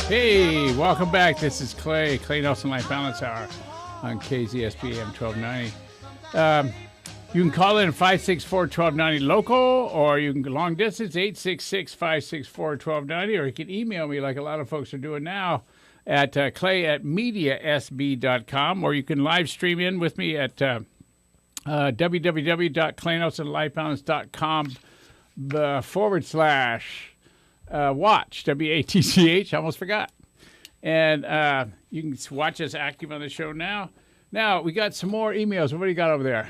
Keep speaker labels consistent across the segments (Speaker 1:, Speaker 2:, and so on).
Speaker 1: Hey, welcome back. This is Clay Nelson Life Balance Hour on KZSP AM 1290. You can call in 564-1290 local, or you can go long distance, 866-564-1290, or you can email me like a lot of folks are doing now at clay@mediasb.com, or you can live stream in with me at www.claynelsonlifebalance.com /watch, WATCH, almost forgot. And you can watch us active on the show now. Now, we got some more emails. What do you got over there?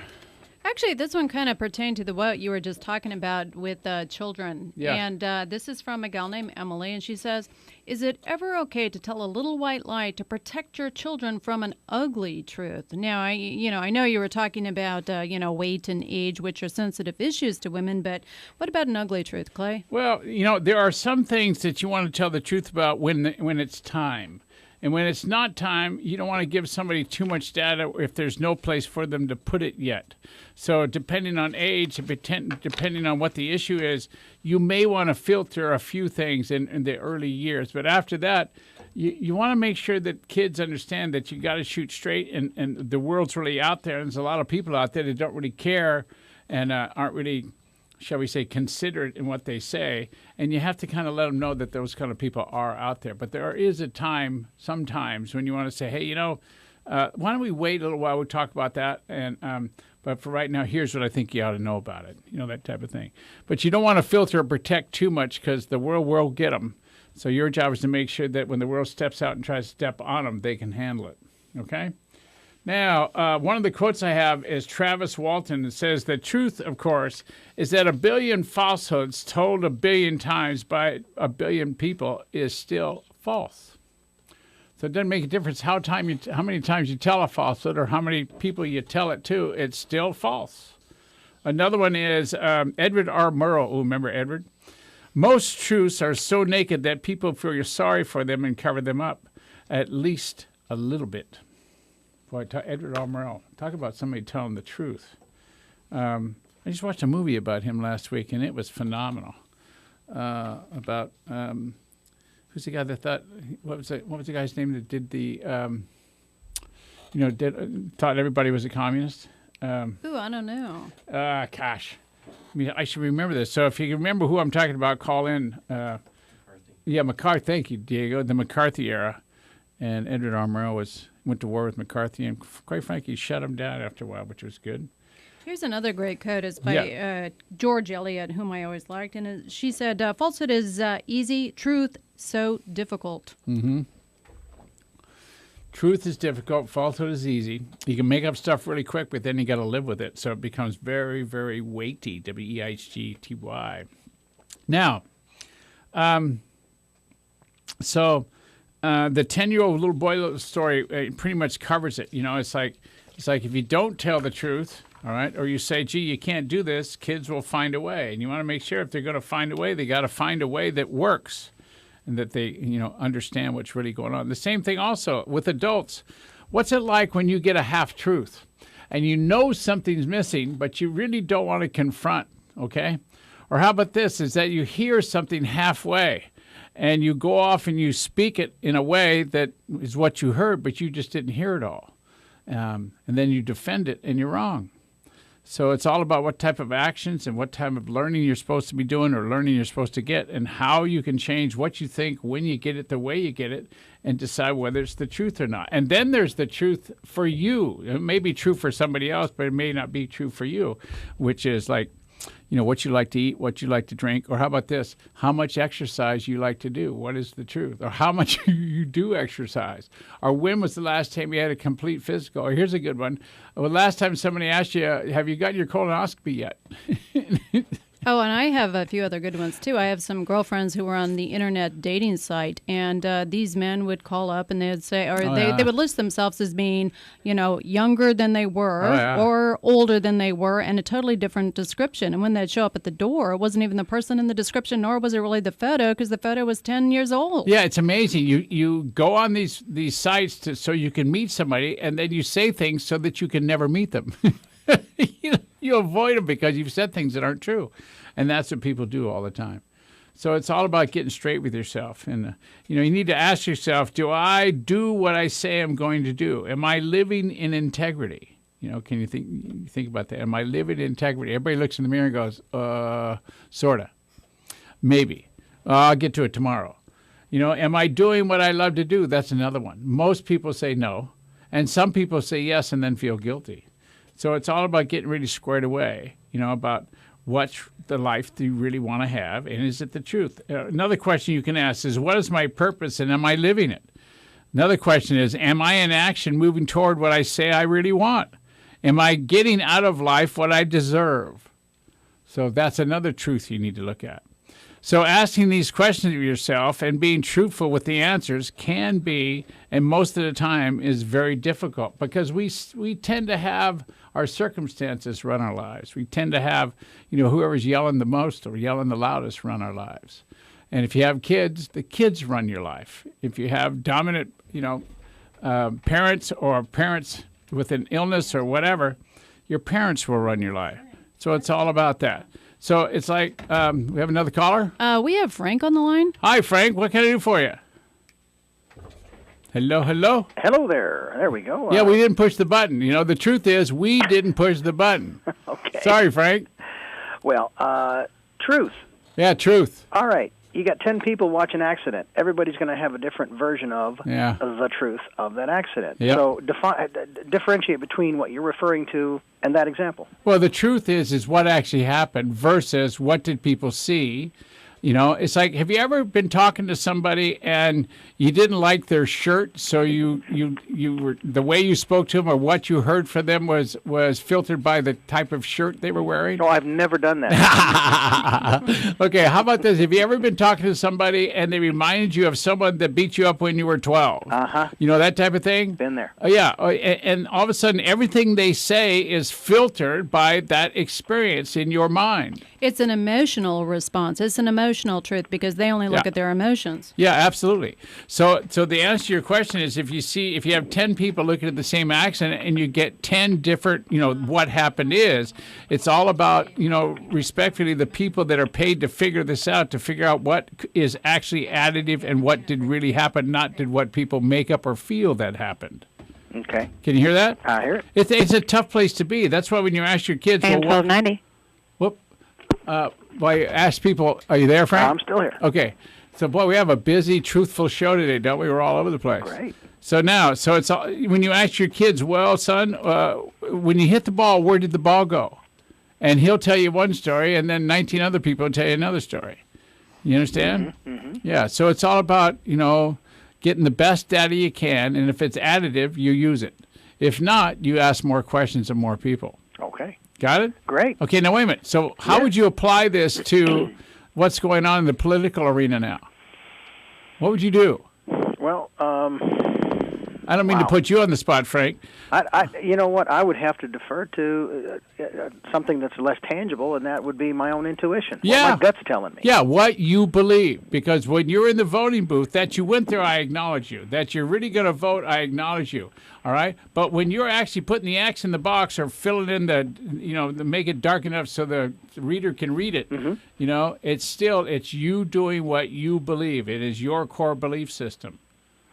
Speaker 2: Actually, this one kind of pertained to what you were just talking about with children.
Speaker 1: Yeah.
Speaker 2: And this is from a gal named Emily, and she says, is it ever okay to tell a little white lie to protect your children from an ugly truth? Now, I know you were talking about, weight and age, which are sensitive issues to women, but what about an ugly truth, Clay?
Speaker 1: Well, there are some things that you want to tell the truth about when it's time. And when it's not time, you don't want to give somebody too much data if there's no place for them to put it yet. So depending on age, depending on what the issue is, you may want to filter a few things in the early years. But after that, you want to make sure that kids understand that you got to shoot straight, and the world's really out there. And there's a lot of people out there that don't really care and aren't really, shall we say, considerate in what they say. And you have to kind of let them know that those kind of people are out there. But there is a time sometimes when you want to say, hey, why don't we wait a little while? We'll talk about that. And but for right now, here's what I think you ought to know about it, that type of thing. But you don't want to filter or protect too much because the world will get them. So your job is to make sure that when the world steps out and tries to step on them, they can handle it. Okay? Now, one of the quotes I have is Travis Walton. It says, the truth, of course, is that a billion falsehoods told a billion times by a billion people is still false. So it doesn't make a difference how many times you tell a falsehood or how many people you tell it to, it's still false. Another one is Edward R. Murrow. Oh, remember Edward? Most truths are so naked that people feel sorry for them and cover them up, at least a little bit. Boy, Edward R. Murrow, talk about somebody telling the truth. I just watched a movie about him last week, and it was phenomenal. About who's the guy that thought? What was the guy's name that did the? Thought everybody was a communist.
Speaker 2: Ooh, I don't know.
Speaker 1: Gosh, I should remember this. So if you can remember who I'm talking about, call in. McCarthy. Yeah, McCarthy. Thank you, Diego. The McCarthy era, and Edward R. Murrow went to war with McCarthy, and quite frankly, shut him down after a while, which was good.
Speaker 2: Here's another great quote. It's by George Eliot, whom I always liked. And she said, falsehood is easy, truth so difficult.
Speaker 1: Mm-hmm. Truth is difficult, falsehood is easy. You can make up stuff really quick, but then you got to live with it. So it becomes very, very weighty, W-E-I-G-T-Y. Now, the 10-year-old little boy story pretty much covers it. It's like if you don't tell the truth, all right, or you say, gee, you can't do this, kids will find a way. And you want to make sure if they're going to find a way, they got to find a way that works and that they, understand what's really going on. The same thing also with adults. What's it like when you get a half-truth and you know something's missing, but you really don't want to confront, okay? Or how about this, is that you hear something halfway and you go off and you speak it in a way that is what you heard, but you just didn't hear it all. And then you defend it, and you're wrong. So it's all about what type of actions and what type of learning you're supposed to be doing or learning you're supposed to get, and how you can change what you think when you get it, the way you get it, and decide whether it's the truth or not. And then there's the truth for you. It may be true for somebody else, but it may not be true for you, which is like, what you like to eat, what you like to drink, or how about this, how much exercise you like to do. What is the truth? Or how much you do exercise. Or when was the last time you had a complete physical? Or here's a good one. Well, last time somebody asked you, have you gotten your colonoscopy yet?
Speaker 2: Oh, and I have a few other good ones, too. I have some girlfriends who were on the internet dating site, and these men would call up and they would say, or they would list themselves as being, younger than they were or older than they were, and a totally different description. And when they'd show up at the door, it wasn't even the person in the description, nor was it really the photo, because the photo was 10 years old.
Speaker 1: Yeah, it's amazing. You go on these sites so you can meet somebody, and then you say things so that you can never meet them. You avoid them because you've said things that aren't true. And that's what people do all the time. So it's all about getting straight with yourself. And, you need to ask yourself, do I do what I say I'm going to do? Am I living in integrity? Can you think about that? Am I living in integrity? Everybody looks in the mirror and goes, sort of. Maybe. I'll get to it tomorrow. Am I doing what I love to do? That's another one. Most people say no. And some people say yes and then feel guilty. So it's all about getting really squared away, about what's the life that you really want to have, and is it the truth? Another question you can ask is, what is my purpose, and am I living it? Another question is, am I in action moving toward what I say I really want? Am I getting out of life what I deserve? So that's another truth you need to look at. So asking these questions of yourself and being truthful with the answers can be, and most of the time is very difficult, because we tend to have our circumstances run our lives. We tend to have, whoever's yelling the most or yelling the loudest run our lives. And if you have kids, the kids run your life. If you have dominant, parents or parents with an illness or whatever, your parents will run your life. So it's all about that. So it's like, we have another caller?
Speaker 2: We have Frank on the line.
Speaker 1: Hi, Frank. What can I do for you? Hello, hello?
Speaker 3: Hello there. There we go.
Speaker 1: Yeah, we didn't push the button. The truth is we didn't push the button.
Speaker 3: Okay.
Speaker 1: Sorry, Frank.
Speaker 3: Well, truth.
Speaker 1: Yeah, truth.
Speaker 3: All right. You got 10 people watch an accident. Everybody's going to have a different version of the truth of that accident.
Speaker 1: Yep.
Speaker 3: So differentiate between what you're referring to and that example.
Speaker 1: Well, the truth is what actually happened versus what did people see. It's like, have you ever been talking to somebody and you didn't like their shirt, so you were, the way you spoke to them or what you heard from them was filtered by the type of shirt they were wearing?
Speaker 3: No, I've never done that.
Speaker 1: Okay, how about this? Have you ever been talking to somebody and they reminded you of someone that beat you up when you were 12?
Speaker 3: Uh-huh.
Speaker 1: That type of thing?
Speaker 3: Been there.
Speaker 1: Oh, yeah. And all of a sudden, everything they say is filtered by that experience in your mind.
Speaker 2: It's an emotional response. It's an emotional truth because they only look at their emotions.
Speaker 1: Yeah, absolutely. So the answer to your question is, if you have 10 people looking at the same accident and you get 10 different, what happened is, it's all about, respectfully, the people that are paid to figure this out, to figure out what is actually additive and what did really happen, not did what people make up or feel that happened.
Speaker 3: Okay.
Speaker 1: Can you hear that?
Speaker 3: I hear it.
Speaker 1: It's a tough place to be. That's why when you ask your kids,
Speaker 4: AM 1290.
Speaker 1: Well, you ask people, are you there, Frank?
Speaker 3: I'm still here.
Speaker 1: Okay. So, boy, we have a busy, truthful show today, don't we? We're all over the place.
Speaker 3: Great.
Speaker 1: So now, it's all, when you ask your kids, well, son, when you hit the ball, where did the ball go? And he'll tell you one story, and then 19 other people will tell you another story. You understand?
Speaker 3: Mm-hmm.
Speaker 1: Yeah. So it's all about, getting the best data you can, and if it's additive, you use it. If not, you ask more questions of more people.
Speaker 3: Okay.
Speaker 1: Got it?
Speaker 3: Great.
Speaker 1: Okay, now wait a minute. So how would you apply this to what's going on in the political arena now? What would you do?
Speaker 3: Well,
Speaker 1: I don't mean to put you on the spot, Frank.
Speaker 3: You know what? I would have to defer to something that's less tangible, and that would be my own intuition.
Speaker 1: Yeah.
Speaker 3: What my gut's telling me.
Speaker 1: Yeah, what you believe. Because when you're in the voting booth, that you went there, I acknowledge you. That you're really going to vote, I acknowledge you. All right? But when you're actually putting the X in the box or filling in to make it dark enough so the reader can read it, it's you doing what you believe. It is your core belief system.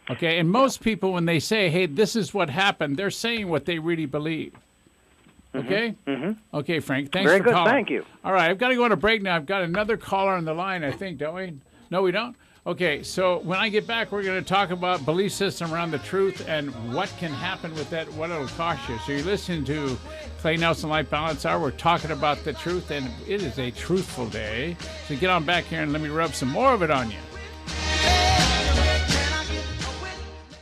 Speaker 1: Okay, and most people, when they say, hey, this is what happened, they're saying what they really believe. Okay?
Speaker 3: Mm-hmm.
Speaker 1: Okay, Frank, thanks
Speaker 3: Very
Speaker 1: for
Speaker 3: good.
Speaker 1: calling.
Speaker 3: Thank you.
Speaker 1: All right, I've got to go on a break now. I've got another caller on the line, I think, don't we? No, we don't? Okay, so when I get back, we're going to talk about belief system around the truth and what can happen with that, what it'll cost you. So you're listening to Clay Nelson Life Balance Hour. We're talking about the truth, and it is a truthful day. So get on back here and let me rub some more of it on you.